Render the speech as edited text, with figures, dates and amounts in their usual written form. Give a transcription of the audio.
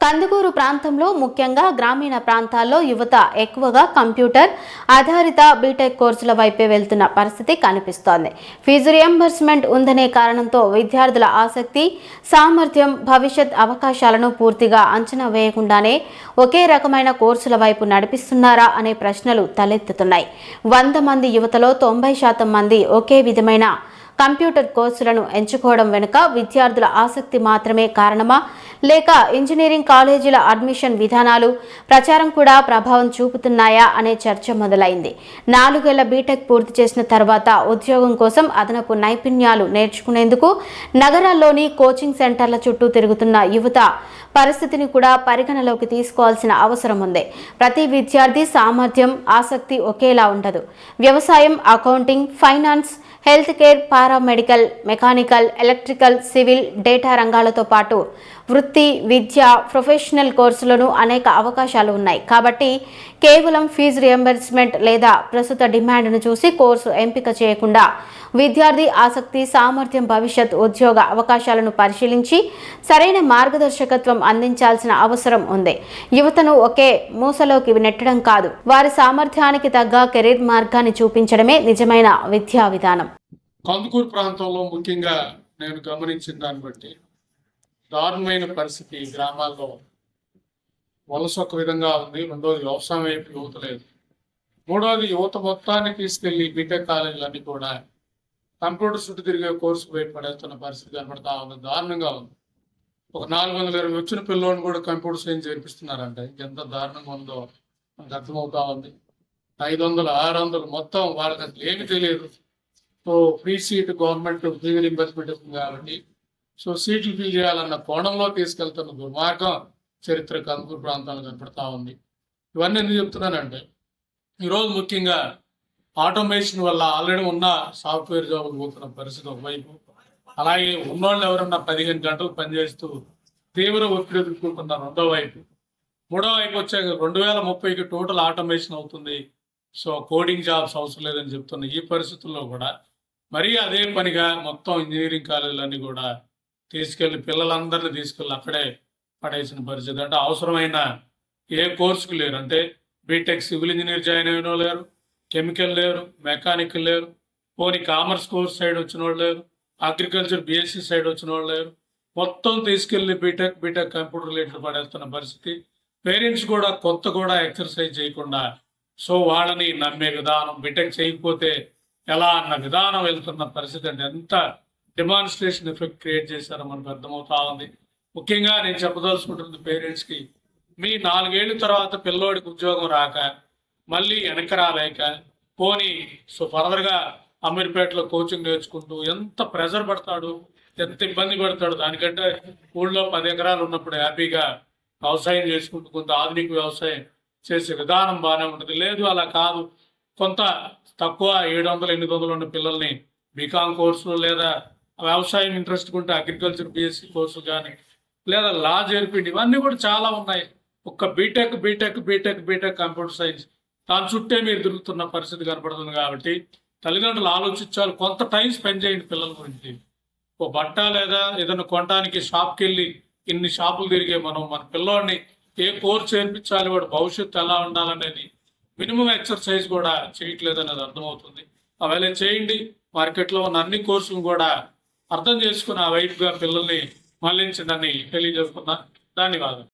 కందుకూరు ప్రాంతంలో ముఖ్యంగా గ్రామీణ ప్రాంతాల్లో యువత ఎక్కువగా కంప్యూటర్ ఆధారిత బీటెక్ కోర్సుల వైపే వెళ్తున్న పరిస్థితి కనిపిస్తోంది. ఫీజు రియంబర్స్మెంట్ ఉందనే కారణంతో విద్యార్థుల ఆసక్తి, సామర్థ్యం, భవిష్యత్ అవకాశాలను పూర్తిగా అంచనా వేయకుండానే ఒకే రకమైన కోర్సుల వైపు నడిపిస్తున్నారా అనే ప్రశ్నలు తలెత్తుతున్నాయి. 100 మంది యువతలో 90% మంది ఒకే విధమైన కంప్యూటర్ కోర్సులను ఎంచుకోవడం వెనుక విద్యార్థుల ఆసక్తి మాత్రమే కారణమా, లేక ఇంజనీరింగ్ కాలేజీల అడ్మిషన్ విధానాలు, ప్రచారం కూడా ప్రభావం చూపుతున్నాయా అనే చర్చ మొదలైంది. 4 ఏళ్ల బీటెక్ పూర్తి చేసిన తర్వాత ఉద్యోగం కోసం అదనపు నైపుణ్యాలు నేర్చుకునేందుకు నగరాల్లోని కోచింగ్ సెంటర్ల చుట్టూ తిరుగుతున్న యువత పరిస్థితిని కూడా పరిగణలోకి తీసుకోవాల్సిన అవసరం ఉంది. ప్రతి విద్యార్థి సామర్థ్యం, ఆసక్తి ఒకేలా ఉండదు. వ్యవసాయం, accounting, finance, health care, paramedical, mechanical, electrical, civil, data రంగాలతో పాటు వృత్తి, విద్య, ప్రొఫెషనల్ కోర్సులను అనేక అవకాశాలు ఉన్నాయి. కాబట్టి కేవలం ఫీజు రియంబర్స్మెంట్ లేదా ప్రస్తుత డిమాండ్ను చూసి కోర్సు ఎంపిక చేయకుండా విద్యార్థి ఆసక్తి, సామర్థ్యం, భవిష్యత్ ఉద్యోగ అవకాశాలను పరిశీలించి సరైన మార్గదర్శకత్వం అందించాల్సిన అవసరం ఉంది. యువతను ఒకే మూసలోకి నెట్టడం కాదు, వారి సామర్థ్యానికి తగ్గ కెరీర్ మార్గాన్ని చూపించడమే నిజమైన విద్యా విధానం. కందుకూరు ప్రాంతంలో ముఖ్యంగా నేను గమనించిన దాన్ని బట్టి దారుణమైన పరిస్థితి. గ్రామాల్లో వలస ఒక విధంగా ఉంది, రెండోది వ్యవసాయం వైపు యువత లేదు, మూడోది యువత మొత్తాన్ని తీసుకెళ్లి బీటెక్ కాలేజీలన్నీ కూడా కంప్యూటర్ చుట్టూ తిరిగే కోర్సు వైపు పడేస్తున్న పరిస్థితి కనబడతా ఉంది. దారుణంగా ఉంది. ఒక 420 వచ్చిన పిల్లోని కూడా కంప్యూటర్ సైన్స్ చేర్పిస్తున్నారంటే ఎంత దారుణంగా ఉందో మనకు అర్థమవుతా ఉంది. 500, 600 మొత్తం వాళ్ళకి అసలు ఏమి తెలియదు. So free seat government fees reimbursement ఇస్తుంది కాబట్టి సో సీట్లు ఫీల్ చేయాలన్న కోణంలో తీసుకెళ్తున్న దుర్మార్గం చరిత్ర కందుకూరు ప్రాంతాల్లో కనపడతా ఉంది. ఇవన్నీ ఎందుకు చెప్తున్నానంటే ఈరోజు ముఖ్యంగా ఆటోమేషన్ వల్ల ఆల్రెడీ ఉన్న సాఫ్ట్వేర్ జాబులు పోతున్న పరిస్థితి ఒకవైపు, అలాగే ఉన్నోళ్ళు ఎవరన్నా 15 గంటలు పనిచేస్తూ తీవ్ర ఒత్తిడి ఎదుర్కొంటున్న రెండో వైపు, మూడో వైపు వచ్చాక 2030కి టోటల్ ఆటోమేషన్ అవుతుంది, సో కోడింగ్ జాబ్స్ అవసరం లేదని చెప్తున్న ఈ పరిస్థితుల్లో కూడా మరీ అదే పనిగా మొత్తం ఇంజనీరింగ్ కాలేజీలన్నీ కూడా తీసుకెళ్లి పిల్లలందరినీ తీసుకెళ్ళి అక్కడే పడేసిన పరిస్థితి. అంటే అవసరమైన ఏ కోర్సుకు లేరు. అంటే బీటెక్ సివిల్ ఇంజనీర్ జాయిన్ అయిన వాళ్ళు లేరు, కెమికల్ లేరు, మెకానికల్ లేరు, పోనీ కామర్స్ కోర్స్ సైడ్ వచ్చిన వాళ్ళు లేరు, అగ్రికల్చర్ బీఎస్సీ సైడ్ వచ్చిన వాళ్ళు లేరు. మొత్తం తీసుకెళ్లి బీటెక్ కంప్యూటర్ రిలేటెడ్ పడేస్తున్న పరిస్థితి. పేరెంట్స్ కూడా కొత్త కూడా ఎక్సర్సైజ్ చేయకుండా సో వాళ్ళని నమ్మే విధానం, బీటెక్ చేయకపోతే ఎలా అన్న విధానం వెళ్తున్న పరిస్థితి. అంటే ఎంత డెమాన్స్ట్రేషన్ ఎఫెక్ట్ క్రియేట్ చేశారో మనకు అర్థమవుతా ఉంది. ముఖ్యంగా నేను చెప్పదలుచుకుంటుంది పేరెంట్స్కి, మీ 4 ఏళ్ళ తర్వాత పిల్లోడికి ఉద్యోగం రాక మళ్ళీ వెనక రాలేక పోనీ సో ఫర్దర్గా అమీర్పేటలో కోచింగ్ నేర్చుకుంటూ ఎంత ప్రెజర్ పడతాడు, ఎంత ఇబ్బంది పడతాడు. దానికంటే ఊళ్ళో 10 ఎకరాలు ఉన్నప్పుడు హ్యాపీగా వ్యవసాయం చేసుకుంటూ కొంత ఆధునిక వ్యవసాయం చేసే విధానం బాగానే ఉంటుంది. లేదు అలా కాదు, కొంత తక్కువ 700, 800 ఉన్న పిల్లల్ని బీకామ్ కోర్సులు లేదా వ్యవసాయం ఇంట్రెస్ట్ ఉంటే అగ్రికల్చర్ బీఎస్సీ కోర్సు కానీ లేదా లా చేర్పిండి, ఇవన్నీ కూడా చాలా ఉన్నాయి. ఒక్క బీటెక్ కంప్యూటర్ సైన్స్ దాని చుట్టే మీరు తిరుగుతున్న పరిస్థితి కనపడుతుంది. కాబట్టి తల్లిదండ్రులు ఆలోచించాలి, కొంత టైం స్పెండ్ చేయండి పిల్లల గురించి. ఓ బట్ట లేదా ఏదైనా కొనడానికి షాప్కి వెళ్ళి ఇన్ని షాపులు తిరిగే మన పిల్లోడిని ఏ కోర్సు చేర్పించాలి, వాడు భవిష్యత్తు ఎలా ఉండాలనేది మినిమం ఎక్సర్సైజ్ కూడా చేయట్లేదు అనేది అర్థమవుతుంది. అవేళ చేయండి. మార్కెట్లో ఉన్న అన్ని కోర్సులు కూడా అర్థం చేసుకుని ఆ వైపుగా పిల్లల్ని మళ్లించండి అని తెలియజేస్తున్నా. ధన్యవాదాలు.